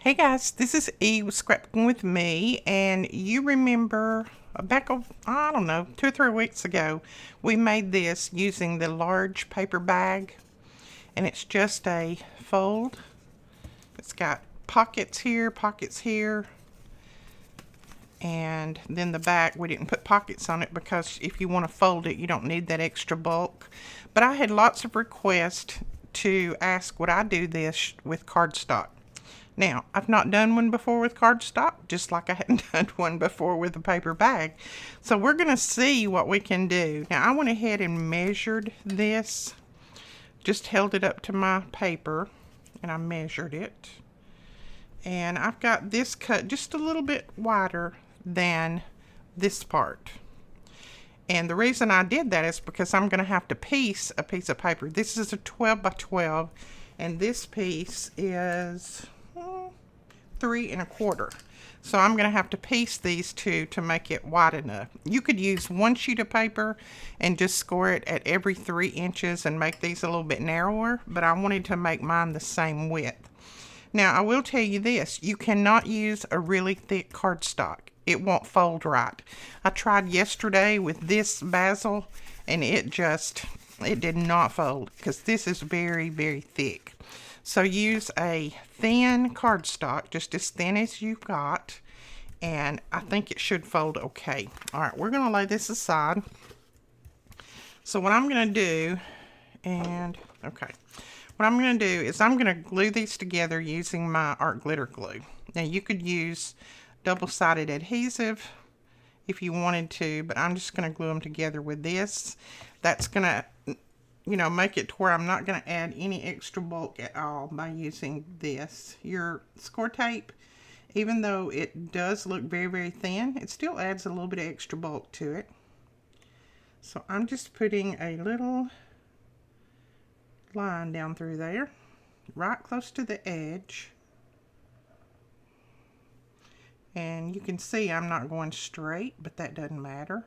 Hey guys, this is Eve with Scrapbooking with me, and you remember back, I don't know, 2 or 3 weeks ago, we made this using the large paper bag, and it's just a fold. It's got pockets here, and then the back, we didn't put pockets on it because if you want to fold it, you don't need that extra bulk. But I had lots of requests to ask would I do this with cardstock. Now, I've not done one before with cardstock, just like I hadn't done one before with a paper bag. So we're going to see what we can do. Now, I went ahead and measured this, just held it up to my paper, and I measured it. And I've got this cut just a little bit wider than this part. And the reason I did that is because I'm going to have to piece a piece of paper. This is a 12 by 12, and this piece is 3 1/4. So I'm going to have to piece these two to make it wide enough. You could use one sheet of paper and just score it at every 3 inches and make these a little bit narrower, but I wanted to make mine the same width. Now I will tell you this, you cannot use a really thick cardstock. It won't fold right. I tried yesterday with this basil and it did not fold because this is very, very thick. So use a thin cardstock, just as thin as you've got, and I think it should fold okay. All right, we're going to lay this aside. So what I'm going to do, what I'm going to do is I'm going to glue these together using my art glitter glue. Now you could use double-sided adhesive if you wanted to, but I'm just going to glue them together with this. That's going to make it to where I'm not going to add any extra bulk at all by using this. Your score tape, even though it does look very, very thin, it still adds a little bit of extra bulk to it. So I'm just putting a little line down through there, right close to the edge. And you can see I'm not going straight, but that doesn't matter.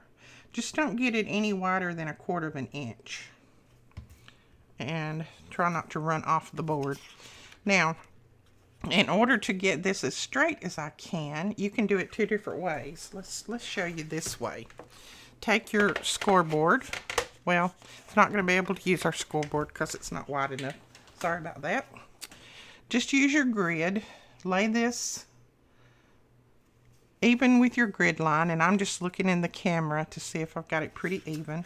Just don't get it any wider than 1/4 inch. And try not to run off the board. Now, in order to get this as straight as I can, you can do it 2 different ways. Let's show you this way. Take your scoreboard. Well, it's not going to be able to use our scoreboard because it's not wide enough. Sorry about that. Just use your grid. Lay this even with your grid line, and I'm just looking in the camera to see if I've got it pretty even.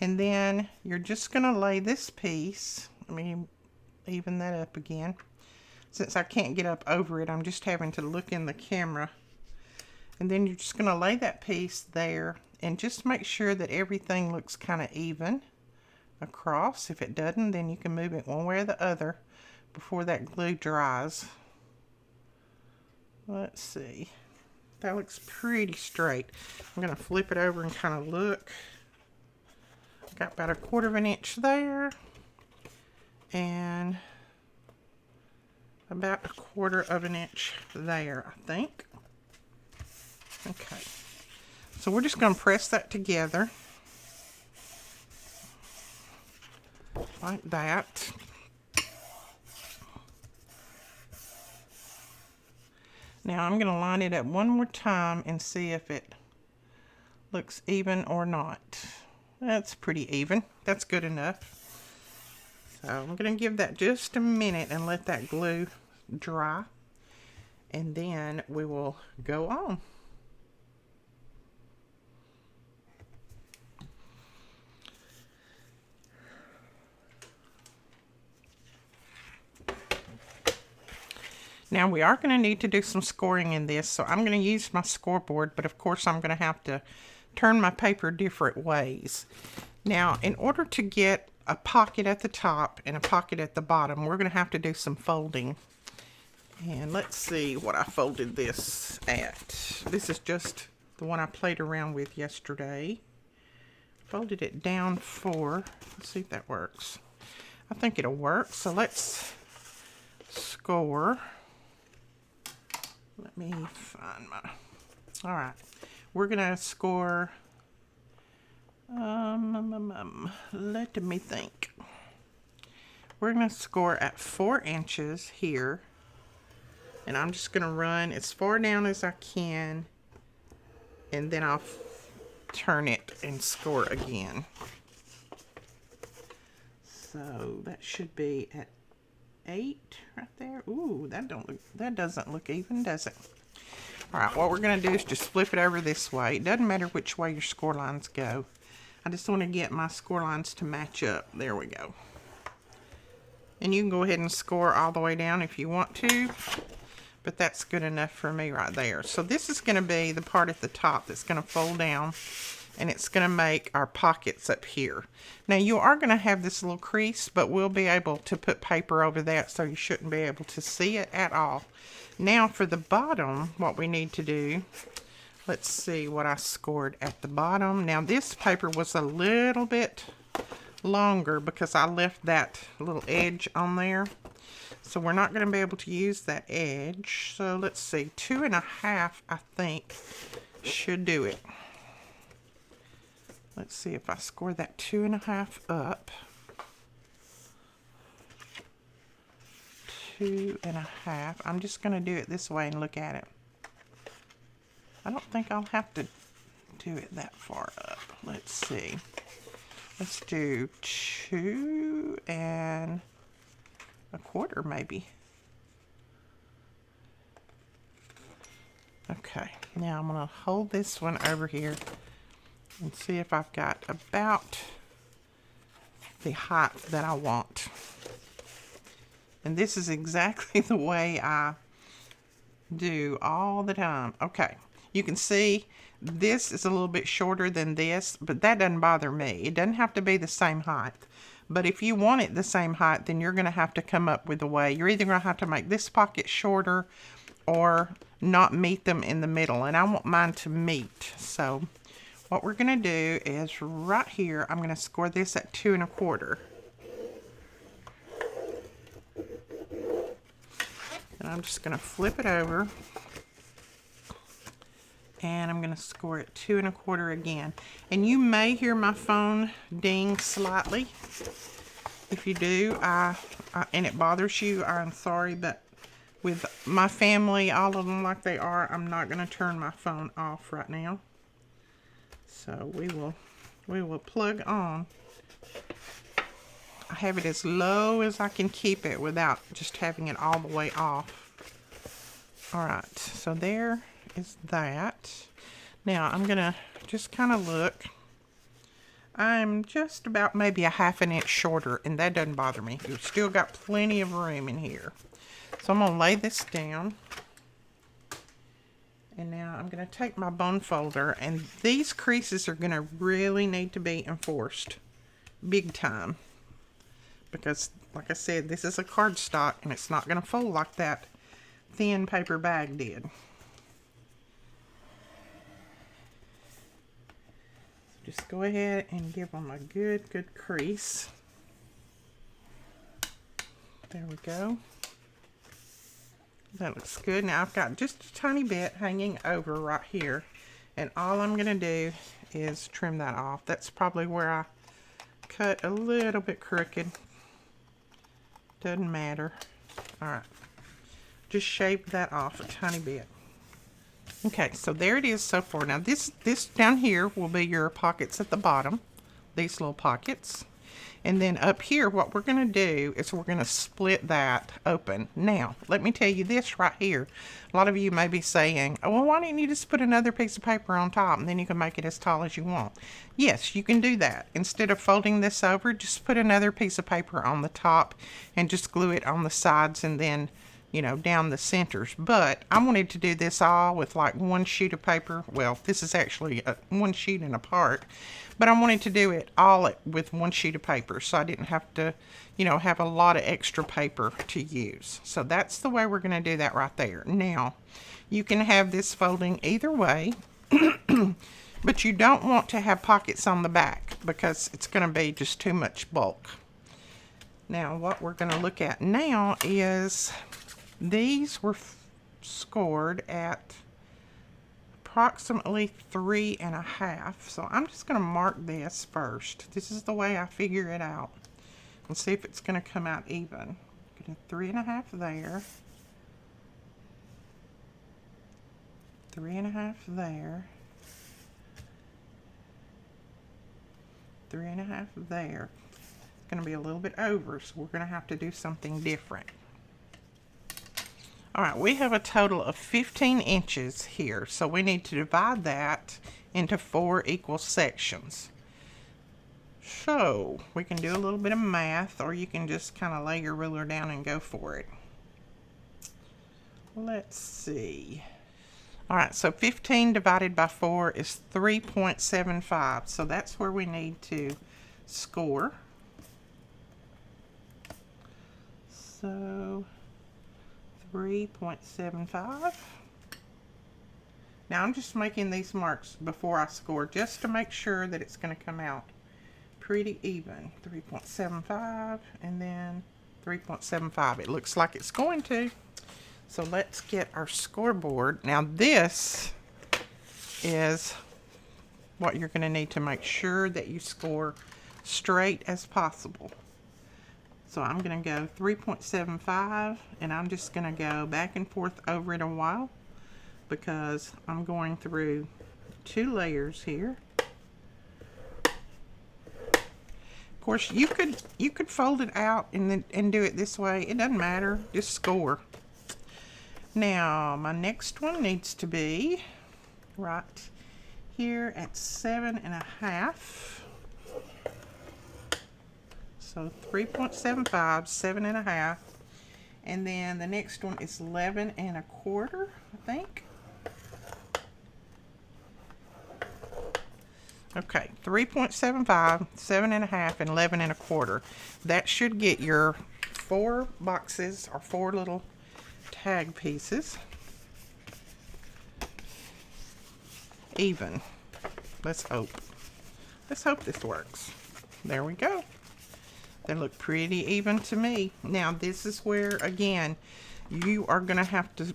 And then you're just going to lay this piece, let me even that up again. Since I can't get up over it, I'm just having to look in the camera. And then you're just going to lay that piece there and just make sure that everything looks kind of even across. If it doesn't, then you can move it one way or the other before that glue dries. Let's see. That looks pretty straight. I'm going to flip it over and kind of look. Got about 1/4 inch there, and about 1/4 inch there, I think. Okay, so we're just going to press that together like that. Now I'm going to line it up one more time and see if it looks even or not. That's pretty even. That's good enough. So I'm going to give that just a minute and let that glue dry. And then we will go on. Now we are going to need to do some scoring in this. So I'm going to use my scoreboard, but of course I'm going to have to turn my paper different ways. Now, in order to get a pocket at the top and a pocket at the bottom, we're going to have to do some folding. And let's see what I folded this at. This is just the one I played around with yesterday. Folded it down 4. Let's see if that works. I think it'll work. So let's score. Let me find my... All right. We're going to score, let me think. We're going to score at 4 inches here And I'm just going to run as far down as I can, and then I'll turn it and score again. So that should be at 8 right there. Ooh, that doesn't look even, does it? All right, what we're going to do is just flip it over this way. It doesn't matter which way your score lines go. I just want to get my score lines to match up. There we go. And you can go ahead and score all the way down if you want to, but that's good enough for me right there. So this is going to be the part at the top that's going to fold down, and it's going to make our pockets up here. Now you are going to have this little crease, but we'll be able to put paper over that, so you shouldn't be able to see it at all. Now for the bottom, what we need to do, let's see what I scored at the bottom. Now this paper was a little bit longer because I left that little edge on there. So we're not going to be able to use that edge. So let's see, 2.5 I think should do it. Let's see if I score that 2.5 up. 2.5. I'm just going to do it this way and look at it. I don't think I'll have to do it that far up. Let's see. Let's do 2.25 maybe. Okay, now I'm going to hold this one over here and see if I've got about the height that I want. And this is exactly the way I do all the time. Okay, you can see this is a little bit shorter than this, but that doesn't bother me. It doesn't have to be the same height. But if you want it the same height, then you're going to have to come up with a way. You're either going to have to make this pocket shorter or not meet them in the middle. And I want mine to meet. So what we're going to do is right here, I'm going to score this at 2.25. And I'm just going to flip it over. And I'm going to score it 2.25 again. And you may hear my phone ding slightly. If you do, and it bothers you, I'm sorry, but with my family, all of them like they are, I'm not going to turn my phone off right now. So we will plug on. I have it as low as I can keep it without just having it all the way off. All right, so there is that. Now I'm gonna just kind of look. I'm just about maybe a 1/2 inch shorter, and that doesn't bother me. You've still got plenty of room in here. So I'm gonna lay this down. And now I'm gonna take my bone folder, and these creases are gonna really need to be enforced big time. Because like I said, this is a cardstock and it's not gonna fold like that thin paper bag did. So just go ahead and give them a good crease. There we go. That looks good. Now I've got just a tiny bit hanging over right here, and all I'm gonna do is trim that off. That's probably where I cut a little bit crooked. Doesn't matter. All right. Just shave that off a tiny bit. Okay, so there it is so far. Now this down here will be your pockets at the bottom, these little pockets. And then up here, what we're going to do is we're going to split that open. Now, let me tell you this right here. A lot of you may be saying, oh, well, why didn't you just put another piece of paper on top and then you can make it as tall as you want? Yes, you can do that. Instead of folding this over, just put another piece of paper on the top and just glue it on the sides and then, you know, down the centers. But I wanted to do this all with like one sheet of paper. Well, this is actually one sheet and a part, but I wanted to do it all with one sheet of paper, so I didn't have to, you know, have a lot of extra paper to use. So that's the way we're going to do that right there. Now, you can have this folding either way, but you don't want to have pockets on the back because it's going to be just too much bulk. Now, what we're going to look at now is these were scored at approximately 3.5. So I'm just going to mark this first. This is the way I figure it out. And see if it's going to come out even. Get a 3.5 there. 3.5 there, 3.5 there. It's going to be a little bit over, so we're going to have to do something different. All right, we have a total of 15 inches here, so we need to divide that into 4 equal sections. So we can do a little bit of math, or you can just kind of lay your ruler down and go for it. Let's see. All right, so 15 divided by 4 is 3.75. So that's where we need to score. So 3.75. Now I'm just making these marks before I score just to make sure that it's going to come out pretty even. 3.75 and then 3.75. It looks like it's going to. So let's get our scoreboard. Now this is what you're going to need to make sure that you score straight as possible. So I'm going to go 3.75, and I'm just going to go back and forth over it a while because I'm going through 2 layers here. Of course, you could fold it out and do it this way. It doesn't matter. Just score. Now my next one needs to be right here at 7.5. So 3.75, 7.5, and then the next one is 11.25, I think. Okay, 3.75, 7.5, and 11.25. That should get your 4 boxes or 4 little tag pieces even. Let's hope. Let's hope this works. There we go. They look pretty even to me. Now this is where, again, you are going to have to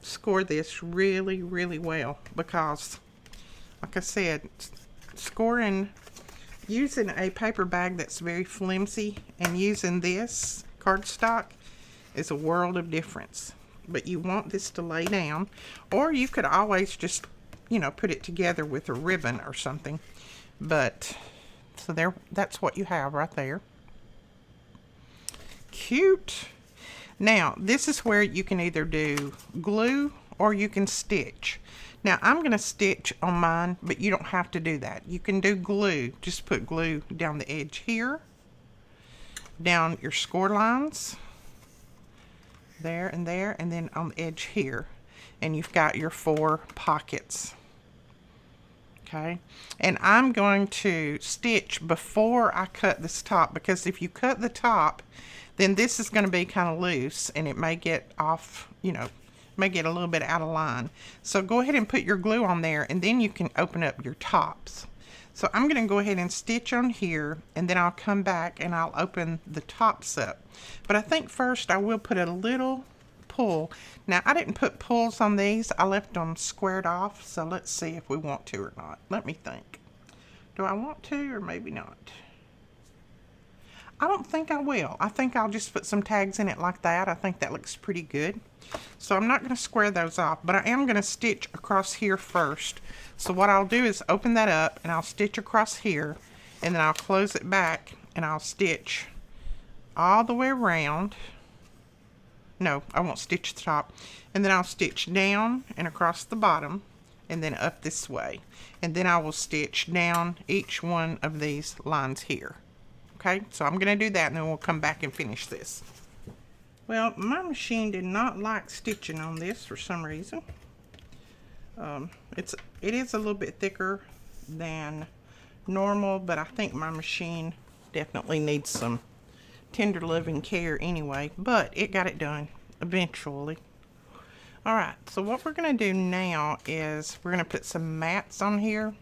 score this really, really well because, like I said, using a paper bag that's very flimsy and using this cardstock is a world of difference. But you want this to lay down, or you could always just, put it together with a ribbon or something. But so there, that's what you have right there. Cute. Now this is where you can either do glue or you can stitch. Now I'm going to stitch on mine, but you don't have to do that. You can do glue. Just put glue down the edge here, down your score lines, there, and then on the edge here, and you've got your 4 pockets. Okay, and I'm going to stitch before I cut this top, because if you cut the top, then this is going to be kind of loose and it may get off, may get a little bit out of line. So go ahead and put your glue on there, and then you can open up your tops. So I'm going to go ahead and stitch on here, and then I'll come back and I'll open the tops up. But I think first I will put a little pull. Now I didn't put pulls on these. I left them squared off. So let's see if we want to or not. Let me think. Do I want to or maybe not? I don't think I will. I think I'll just put some tags in it like that. I think that looks pretty good. So I'm not going to square those off, but I am going to stitch across here first. So what I'll do is open that up and I'll stitch across here, and then I'll close it back and I'll stitch all the way around. No, I won't stitch the top. And then I'll stitch down and across the bottom and then up this way. And then I will stitch down each one of these lines here. Okay, so I'm going to do that, and then we'll come back and finish this. Well, my machine did not like stitching on this for some reason. It is a little bit thicker than normal, but I think my machine definitely needs some tender loving care anyway, but it got it done eventually. All right, so what we're going to do now is we're going to put some mats on here.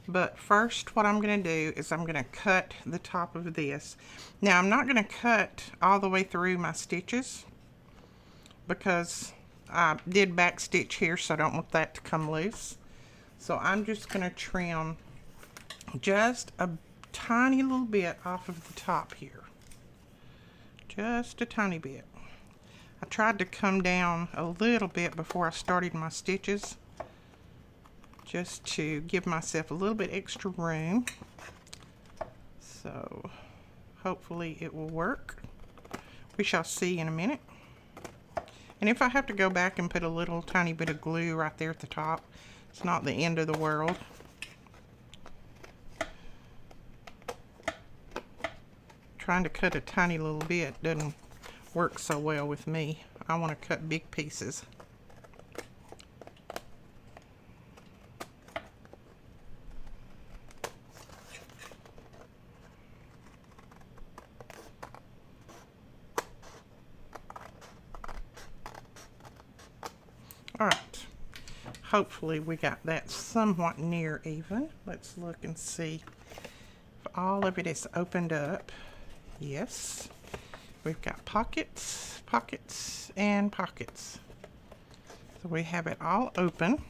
But first, what I'm going to do is I'm going to cut the top of this. Now, I'm not going to cut all the way through my stitches because I did back stitch here, so I don't want that to come loose. So I'm just going to trim just a tiny little bit off of the top here. Just a tiny bit. I tried to come down a little bit before I started my stitches, just to give myself a little bit extra room. So hopefully it will work. We shall see in a minute. And if I have to go back and put a little tiny bit of glue right there at the top, it's not the end of the world. Trying to cut a tiny little bit doesn't work so well with me. I want to cut big pieces. All right. Hopefully we got that somewhat near even. Let's look and see if all of it is opened up. Yes. We've got pockets, pockets, and pockets. So we have it all open.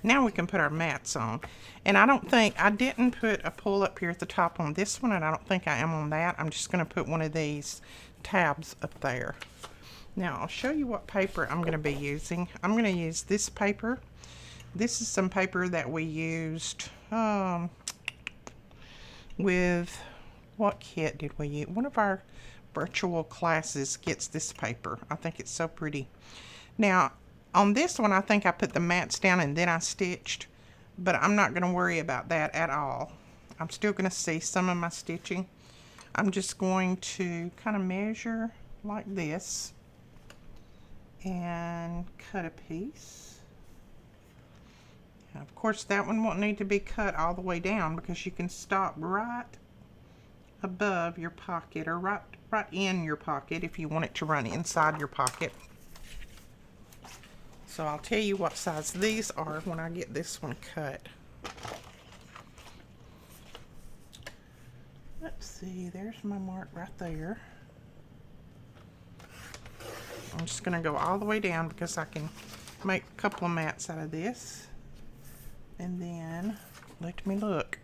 Now we can put our mats on. And I didn't put a pull up here at the top on this one, and I don't think I am on that. I'm just going to put one of these tabs up there. Now I'll show you what paper I'm going to be using. I'm going to use this paper. This is some paper that we used with, what kit did we use? One of our virtual classes gets this paper. I think it's so pretty. Now on this one I think I put the mats down and then I stitched, but I'm not going to worry about that at all. I'm still going to see some of my stitching. I'm just going to kind of measure like this and cut a piece. Now, of course that one won't need to be cut all the way down because you can stop right above your pocket, or right in your pocket if you want it to run inside your pocket. So I'll tell you what size these are when I get this one cut. Let's see, there's my mark right there. I'm just going to go all the way down because I can make a couple of mats out of this. And then, let me look.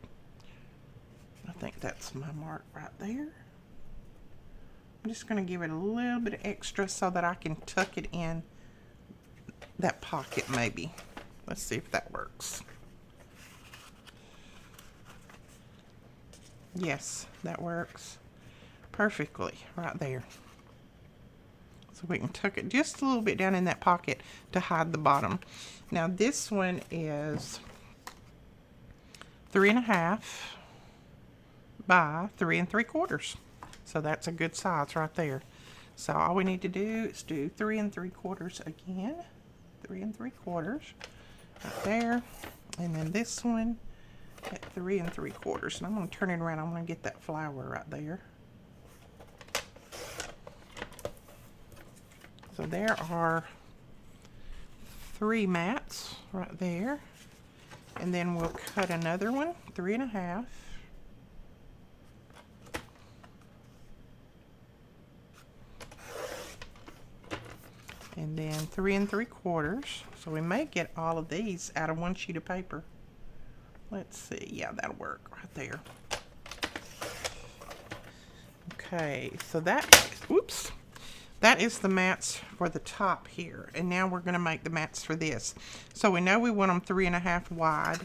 I think that's my mark right there. I'm just going to give it a little bit extra so that I can tuck it in that pocket maybe. Let's see if that works. Yes, that works perfectly right there. So we can tuck it just a little bit down in that pocket to hide the bottom. Now this one is 3.5 by 3 3/4. So that's a good size right there. So all we need to do is do 3 3/4 again. 3 3/4 right there. And then this one at 3 3/4. And I'm going to turn it around. I'm going to get that flower right there. So there are 3 mats right there. And then we'll cut another one, 3.5. And then 3 3/4. So we may get all of these out of one sheet of paper. Let's see. Yeah, that'll work right there. Okay, so that is the mats for the top here. And now we're going to make the mats for this. So we know we want them 3.5 wide,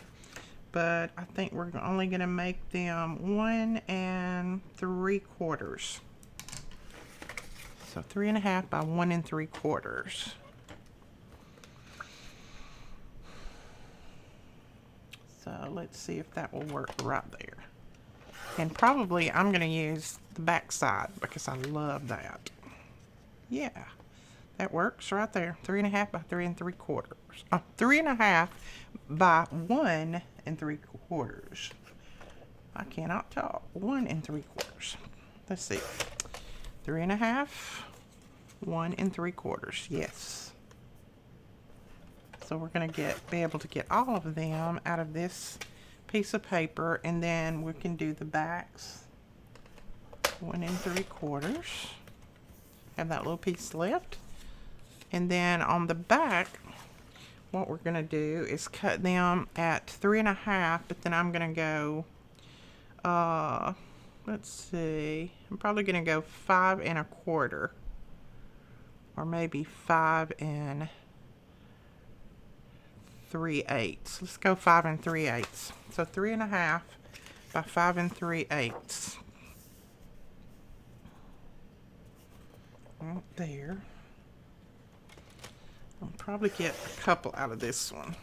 but I think we're only going to make them 1 3/4. So 3.5 by 1 3/4. So let's see if that will work right there. And probably I'm going to use the back side because I love that. Yeah, that works right there. 3.5 by 3 3/4. 3.5 by 1 3/4. I cannot talk. 1 3/4. Let's see. 3.5, 1 3/4. Yes. So we're going to be able to get all of them out of this piece of paper, and then we can do the backs. 1 3/4. Have that little piece left. And then on the back, what we're going to do is cut them at 3.5, but then I'm going to go, let's see, I'm probably going to go 5 1/4, or maybe 5 3/8. Let's go 5 3/8. So 3.5 by 5 3/8. Right there. I'll probably get a couple out of this one.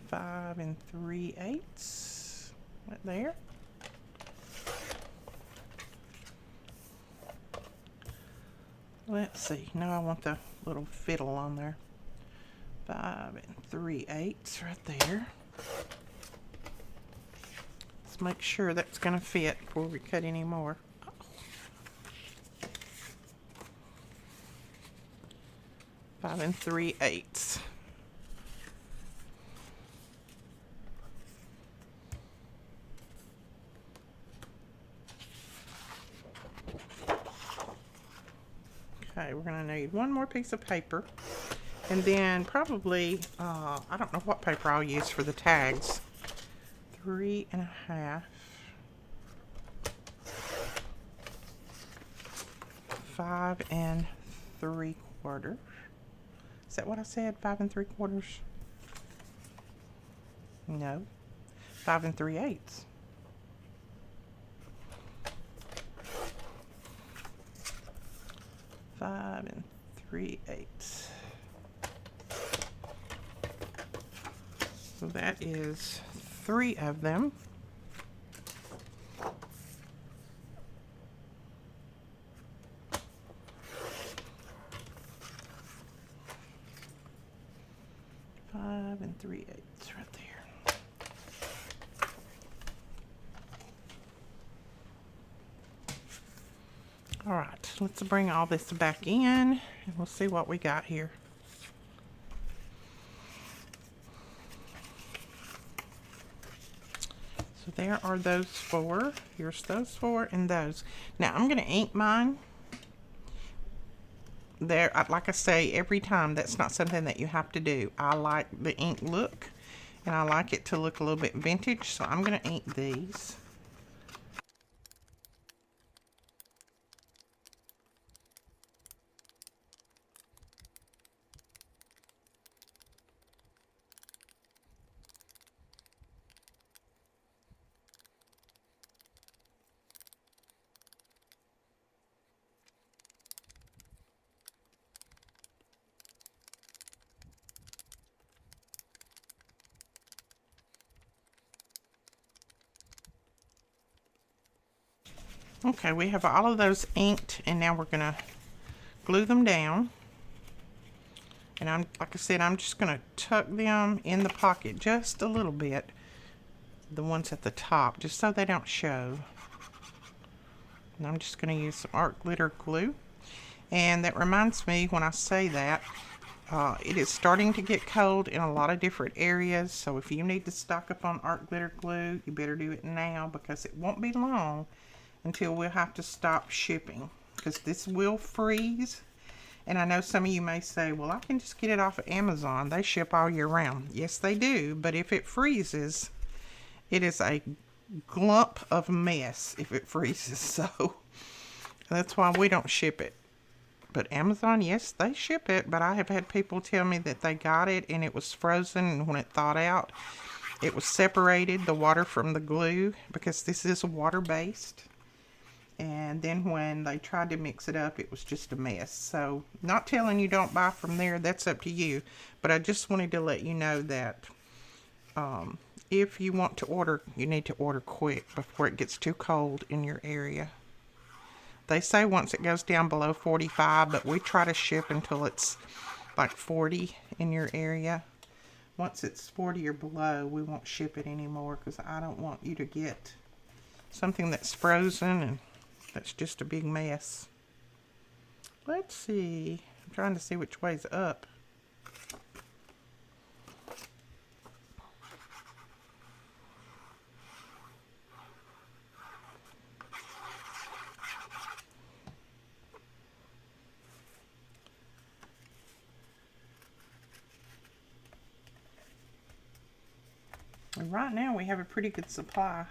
5 3/8. Right there. Let's see. Now I want the little fiddle on there. 5 3/8 right there. Let's make sure that's going to fit before we cut any more. 5 3/8. Okay, we're going to need one more piece of paper, and then probably, I don't know what paper I'll use for the tags. 3.5. 5 3/4. Is that what I said? 5 3/4? No. 5 3/8. 5 3/8. So that is 3 of them. Five 3/8 right there. All right, let's bring all this back in and we'll see what we got here. So there are those 4. Here's those 4 and those. Now I'm going to ink mine. There, like I say every time, that's not something that you have to do. I like the ink look, and I like it to look a little bit vintage, so I'm going to ink these. Okay, we have all of those inked, and now we're gonna glue them down. And like I said, I'm just gonna tuck them in the pocket just a little bit, the ones at the top, just so they don't show. And I'm just gonna use some art glitter glue. And that reminds me, when I say that, it is starting to get cold in a lot of different areas, so if you need to stock up on art glitter glue, you better do it now, because it won't be long until we'll have to stop shipping, because this will freeze. And I know some of you may say, well, I can just get it off of Amazon. They ship all year round. Yes, they do, but if it freezes, it is a glump of mess if it freezes. So that's why we don't ship it. But Amazon, yes, they ship it, but I have had people tell me that they got it and it was frozen, and when it thawed out, it was separated, the water from the glue, because this is water-based. And then when they tried to mix it up, it was just a mess. So, not telling you don't buy from there, that's up to you. But I just wanted to let you know that if you want to order, you need to order quick before it gets too cold in your area. They say once it goes down below 45, but we try to ship until it's like 40 in your area. Once it's 40 or below, we won't ship it anymore, because I don't want you to get something that's frozen and that's just a big mess. Let's see. I'm trying to see which way's up. And right now we have a pretty good supply.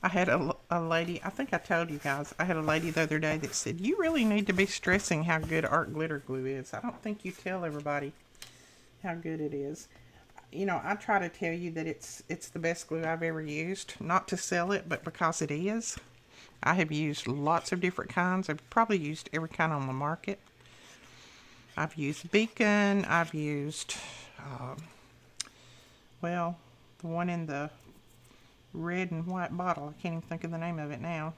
I had a lady, I think I told you guys, I had a lady the other day that said, you really need to be stressing how good art glitter glue is. I don't think you tell everybody how good it is. You know, I try to tell you that it's the best glue I've ever used. Not to sell it, but because it is. I have used lots of different kinds. I've probably used every kind on the market. I've used Beacon. I've used, well, the one in the red and white bottle. I can't even think of the name of it now.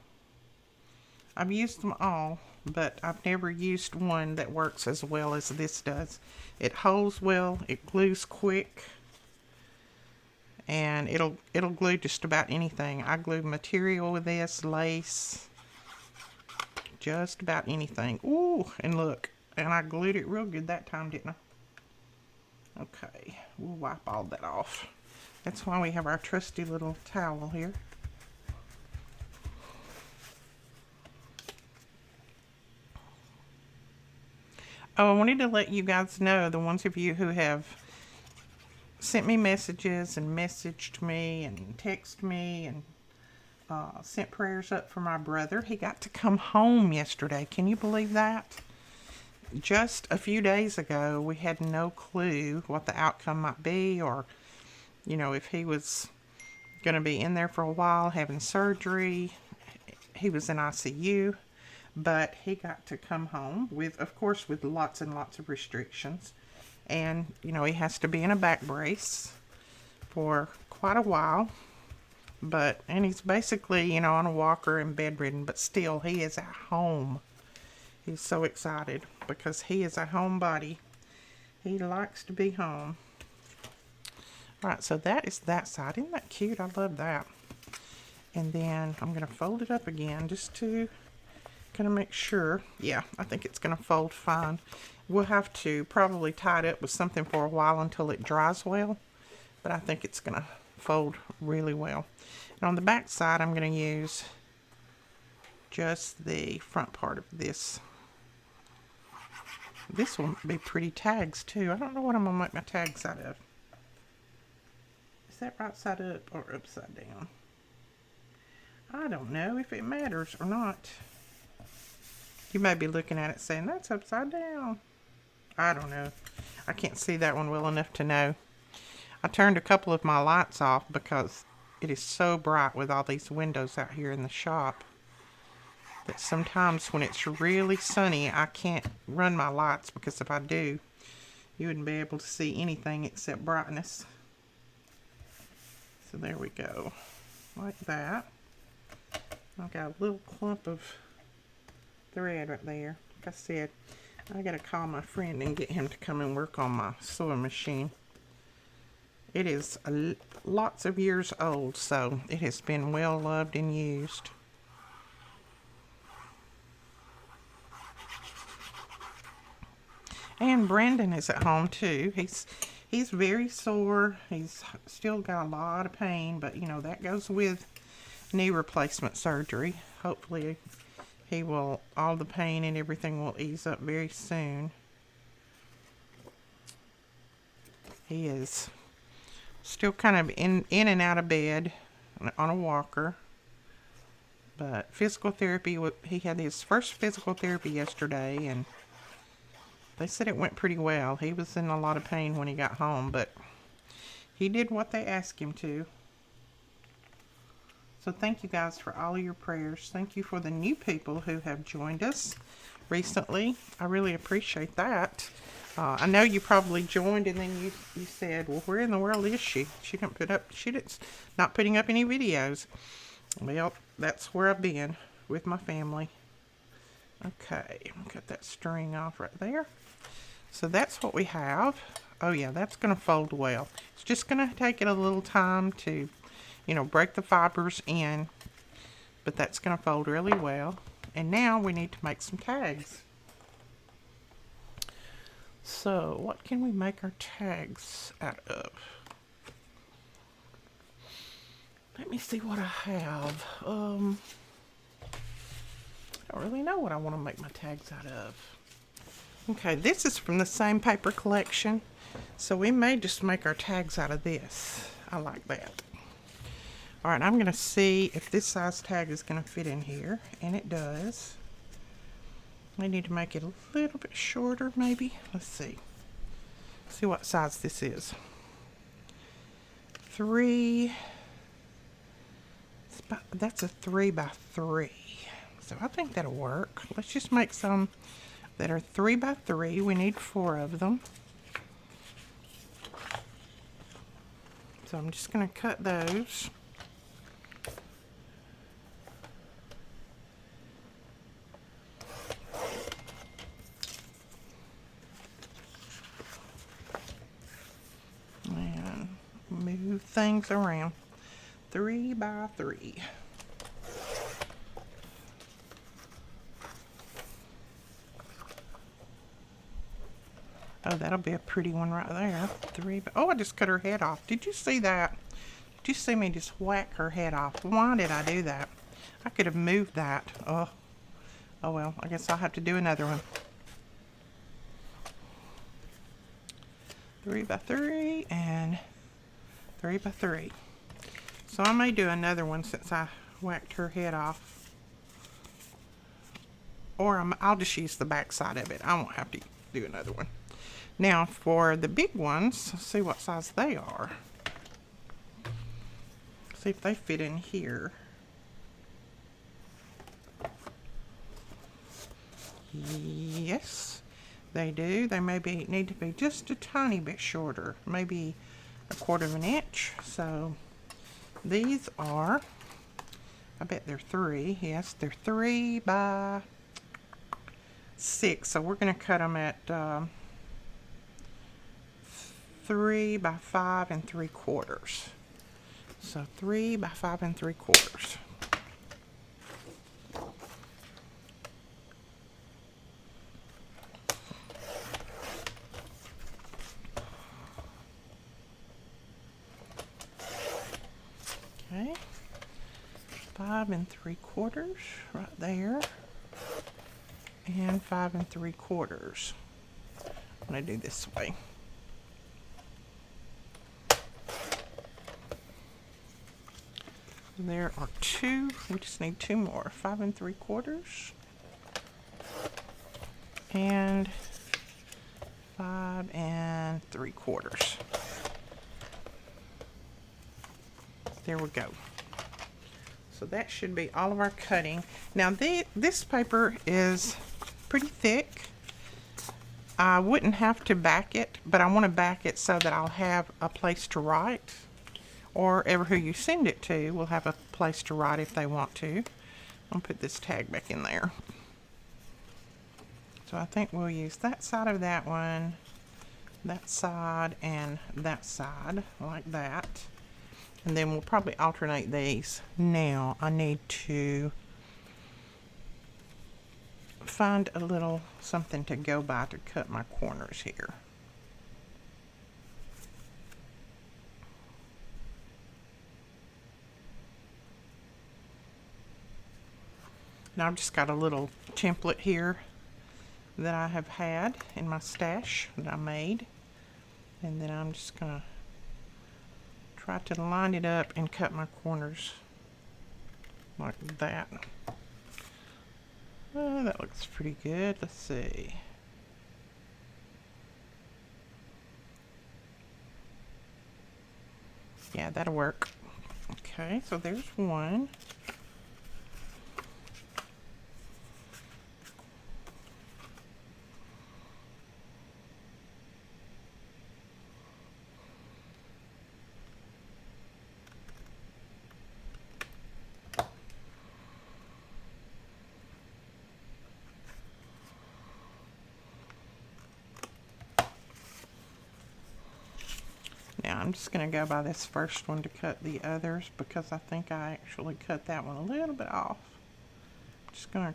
I've used them all, but I've never used one that works as well as this does. It holds well, it glues quick, and it'll glue just about anything. I glue material with this, lace, just about anything. Ooh, and look, and I glued it real good that time, didn't I? Okay, we'll wipe all that off. That's why we have our trusty little towel here. Oh, I wanted to let you guys know, the ones of you who have sent me messages and messaged me and texted me and sent prayers up for my brother. He got to come home yesterday. Can you believe that? Just a few days ago, we had no clue what the outcome might be, or, you know, if he was going to be in there for a while having surgery. He was in ICU, but he got to come home with, of course, with lots and lots of restrictions. And, you know, he has to be in a back brace for quite a while. And he's basically, you know, on a walker and bedridden, but still, he is at home. He's so excited because he is a homebody. He likes to be home. All right, so that is that side. Isn't that cute? I love that. And then I'm going to fold it up again just to kind of make sure. Yeah, I think it's going to fold fine. We'll have to probably tie it up with something for a while until it dries well, but I think it's going to fold really well. And on the back side, I'm going to use just the front part of this. This will be pretty tags too. I don't know what I'm going to make my tags out of. Is that right side up or upside down? I don't know if it matters or not. You may be looking at it saying, that's upside down. I don't know. I can't see that one well enough to know. I turned a couple of my lights off because it is so bright with all these windows out here in the shop that sometimes when it's really sunny, I can't run my lights, because if I do, you wouldn't be able to see anything except brightness. So there we go. Like that. I've got a little clump of thread right there. Like I said, I gotta call my friend and get him to come and work on my sewing machine. It is lots of years old, so it has been well loved and used. And Brandon is at home too. He's very sore. He's still got a lot of pain, but you know, that goes with knee replacement surgery. Hopefully all the pain and everything will ease up very soon. He is still kind of in and out of bed on a walker. But physical therapy, he had his first physical therapy yesterday, and they said it went pretty well. He was in a lot of pain when he got home, but he did what they asked him to. So thank you guys for all of your prayers. Thank you for the new people who have joined us recently. I really appreciate that. I know you probably joined and then you said, well, where in the world is she? She's not putting up any videos. Well, that's where I've been with my family. Okay, cut that string off right there. So that's what we have. Oh yeah, that's going to fold well. It's just going to take it a little time to, you know, break the fibers in, but that's going to fold really well. And now we need to make some tags. So what can we make our tags out of? Let me see what I have. I don't really know what I want to make my tags out of. Okay, this is from the same paper collection, so we may just make our tags out of this. I like that. All right, I'm gonna see if this size tag is gonna fit in here, and it does. I need to make it a little bit shorter, maybe. Let's see. See what size this is. 3. That's a 3 by 3. So I think that'll work. Let's just make some that are 3 by 3. We need 4 of them. So I'm just going to cut those. And move things around. 3 by 3. Oh, that'll be a pretty one right there. 3 by, oh, I just cut her head off. Did you see that? Did you see me just whack her head off? Why did I do that? I could have moved that. Oh well, I guess I'll have to do another one. 3 by 3 and 3 by 3. So I may do another one since I whacked her head off. Or I'll just use the back side of it. I won't have to do another one. Now for the big ones, let's see what size they are. See if they fit in here. Yes, they do. They maybe need to be just a tiny bit shorter, maybe 1/4 of an inch. So these are, I bet they're 3. Yes, they're 3 by 6. So we're going to cut them at 3 by 5 3/4. So 3 by 5 3/4. Okay, 5 3/4 right there, and 5 3/4. I'm going to do this way. There are 2. We just need 2 more. 5 3/4 and 5 3/4. There we go. So that should be all of our cutting. Now this paper is pretty thick. I wouldn't have to back it, but I want to back it so that I'll have a place to write, or ever who you send it to will have a place to write if they want to. I'll put this tag back in there. So I think we'll use that side of that one, that side, and that side, like that. And then we'll probably alternate these. Now I need to find a little something to go by to cut my corners here. Now I've just got a little template here that I have had in my stash that I made. And then I'm just gonna try to line it up and cut my corners like that. That looks pretty good. Let's see. Yeah, that'll work. Okay, so there's one. Now I'm just going to go by this first one to cut the others because I think I actually cut that one a little bit off. I'm just going to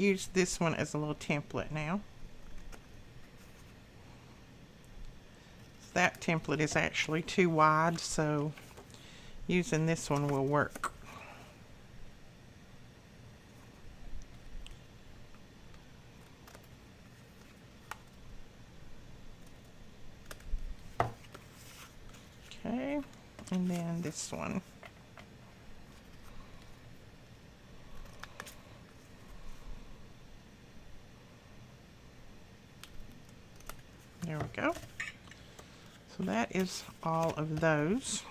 use this one as a little template now. That template is actually too wide, so using this one will work. Okay, and then this one. There we go. So that is all of those.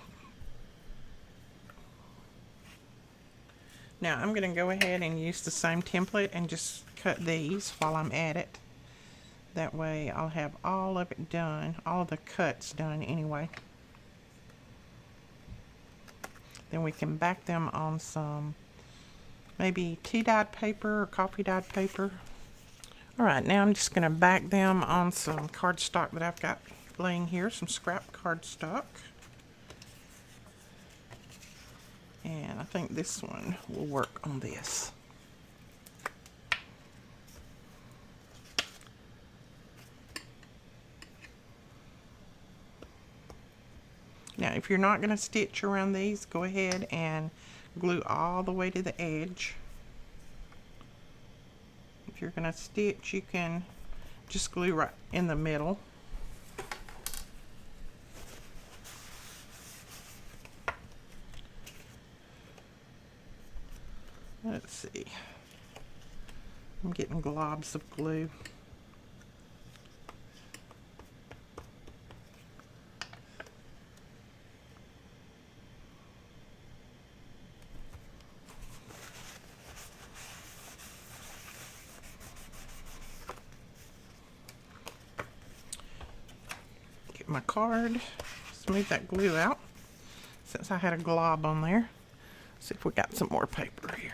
Now I'm going to go ahead and use the same template and just cut these while I'm at it. That way I'll have all of it done, all the cuts done anyway. Then we can back them on some maybe tea dyed paper or coffee dyed paper. Alright, now I'm just going to back them on some cardstock that I've got laying here, some scrap cardstock. And I think this one will work on this. Now, if you're not going to stitch around these, go ahead and glue all the way to the edge. If you're going to stitch, you can just glue right in the middle. Let's see. I'm getting globs of glue. Get my card, smooth that glue out since I had a glob on there. See if we got some more paper here.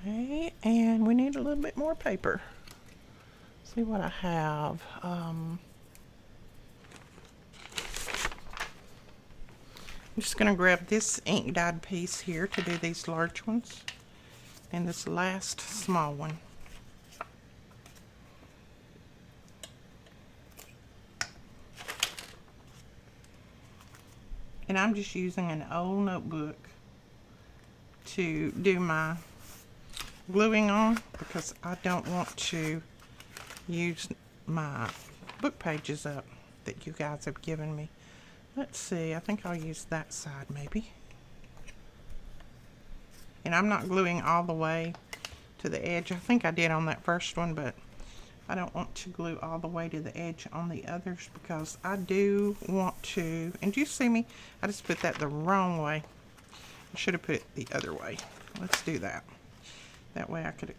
Okay, and we need a little bit more paper. See what I have. I'm just going to grab this ink dyed piece here to do these large ones and this last small one. And I'm just using an old notebook to do my gluing on because I don't want to use my book pages up that you guys have given me. Let's see, I think I'll use that side maybe. And I'm not gluing all the way to the edge. I think I did on that first one, but I don't want to glue all the way to the edge on the others because I do want to, and do you see me? I just put that the wrong way. I should have put it the other way. Let's do that. That way I could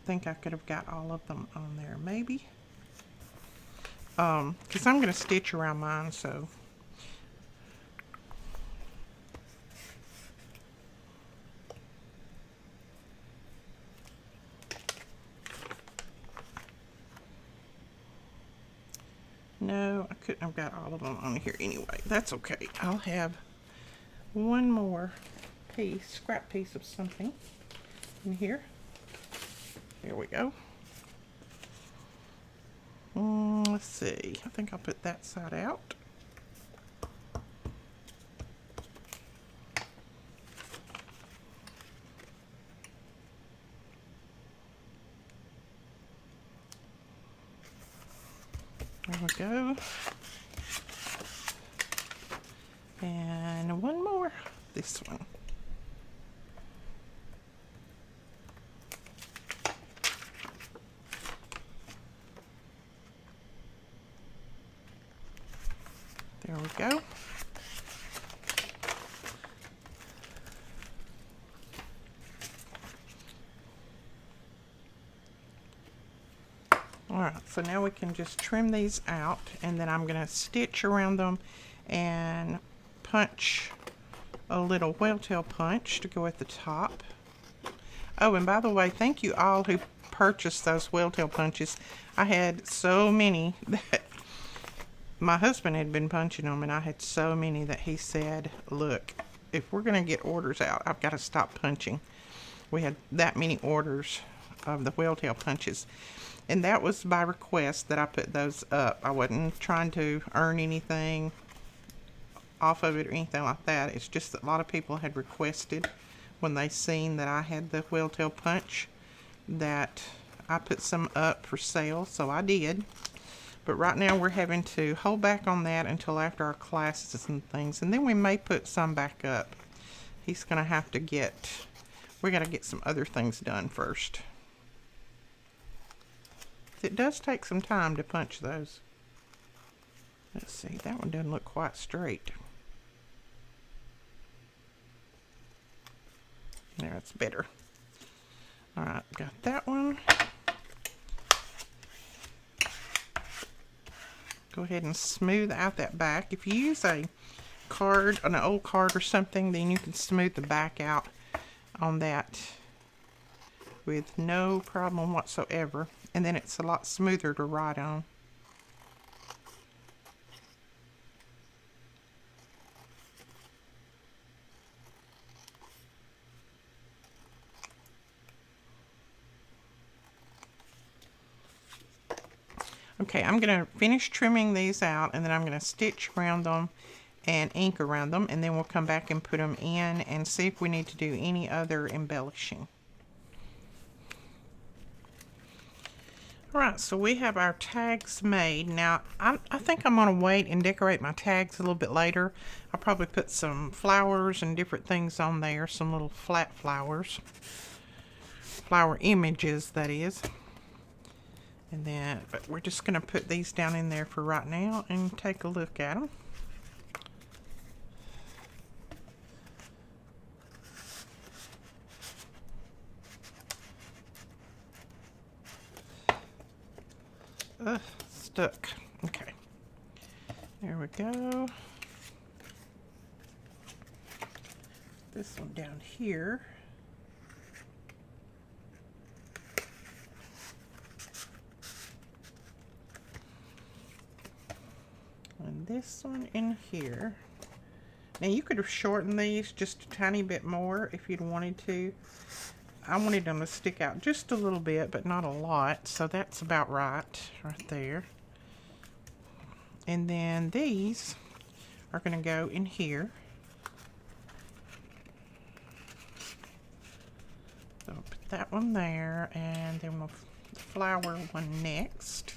have got all of them on there maybe. Because I'm going to stitch around mine, so. No, I couldn't have got all of them on here anyway. That's okay. I'll have one more piece, scrap piece of something in here. There we go. Let's see. I think I'll put that side out. There we go. And one more. This one. There we go. Alright, so now we can just trim these out, and then I'm going to stitch around them and punch a little whale tail punch to go at the top. Oh, and by the way, thank you all who purchased those whale tail punches. I had so many that my husband had been punching them, and I had so many that he said, look, if we're going to get orders out, I've got to stop punching. We had that many orders of the whale tail punches. And that was by request that I put those up. I wasn't trying to earn anything off of it or anything like that. It's just that a lot of people had requested when they seen that I had the whale tail punch that I put some up for sale, so I did. But right now we're having to hold back on that until after our classes and things. And then we may put some back up. He's going to have to we got to get some other things done first. It does take some time to punch those. Let's see, that one doesn't look quite straight. There, it's better. Alright, got that one. Go ahead and smooth out that back. If you use an old card or something, then you can smooth the back out on that with no problem whatsoever. And then it's a lot smoother to write on. Okay, I'm going to finish trimming these out, and then I'm going to stitch around them and ink around them, and then we'll come back and put them in and see if we need to do any other embellishing. Alright, so we have our tags made. Now, I think I'm going to wait and decorate my tags a little bit later. I'll probably put some flowers and different things on there, some little flat flowers. Flower images, that is. And then, but we're just going to put these down in there for right now and take a look at them. Stuck. Okay. There we go. This one down here. And this one in here. Now you could have shortened these just a tiny bit more if you'd wanted to. I wanted them to stick out just a little bit, but not a lot, so that's about right there. And then these are going to go in here. So I'll put that one there, and then we'll flower one next.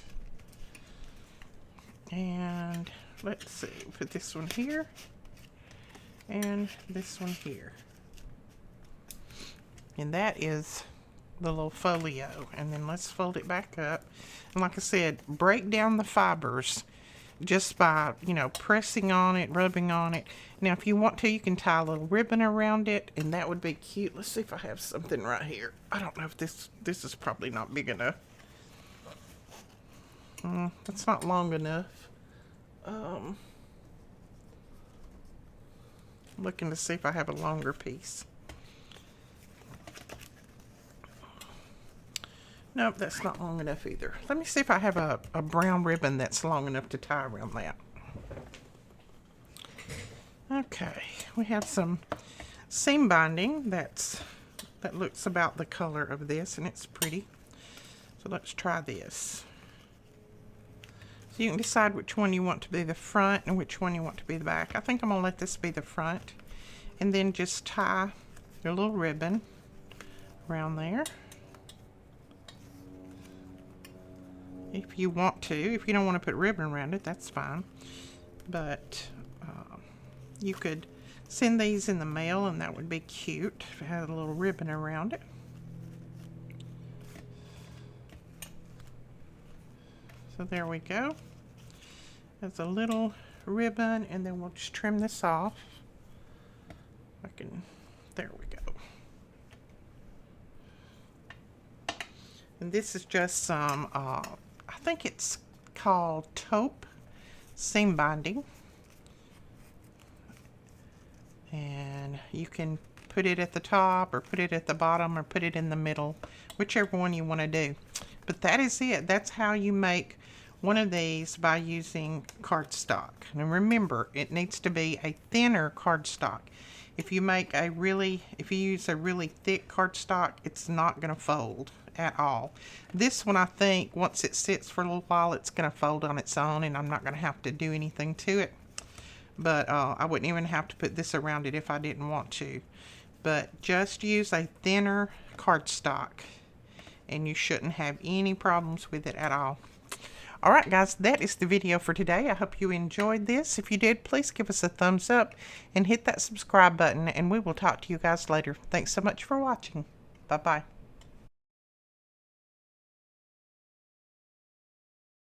And let's see, put this one here and this one here. And that is the little folio. And then let's fold it back up. And like I said, break down the fibers just by, pressing on it, rubbing on it. Now, if you want to, you can tie a little ribbon around it, and that would be cute. Let's see if I have something right here. I don't know if this is probably not big enough. That's not long enough. Looking to see if I have a longer piece. Nope, that's not long enough either. Let me see if I have a brown ribbon that's long enough to tie around that. Okay, we have some seam binding that looks about the color of this, and it's pretty. So let's try this. So you can decide which one you want to be the front and which one you want to be the back. I think I'm going to let this be the front. And then just tie your little ribbon around there. If you want to. If you don't want to put ribbon around it, that's fine. But you could send these in the mail, and that would be cute if it had a little ribbon around it. So there we go. There's a little ribbon, and then we'll just trim this off. There we go. And this is just some, I think it's called taupe seam binding. And you can put it at the top, or put it at the bottom, or put it in the middle, whichever one you want to do. But that is it. That's how you make one of these by using cardstock. And remember, it needs to be a thinner cardstock. If you use a really thick cardstock, it's not going to fold at all. This one, I think, once it sits for a little while, it's going to fold on its own, and I'm not going to have to do anything to it. But I wouldn't even have to put this around it if I didn't want to. But just use a thinner cardstock, and you shouldn't have any problems with it at all. Alright guys, that is the video for today. I hope you enjoyed this. If you did, please give us a thumbs up and hit that subscribe button, and we will talk to you guys later. Thanks so much for watching. Bye-bye.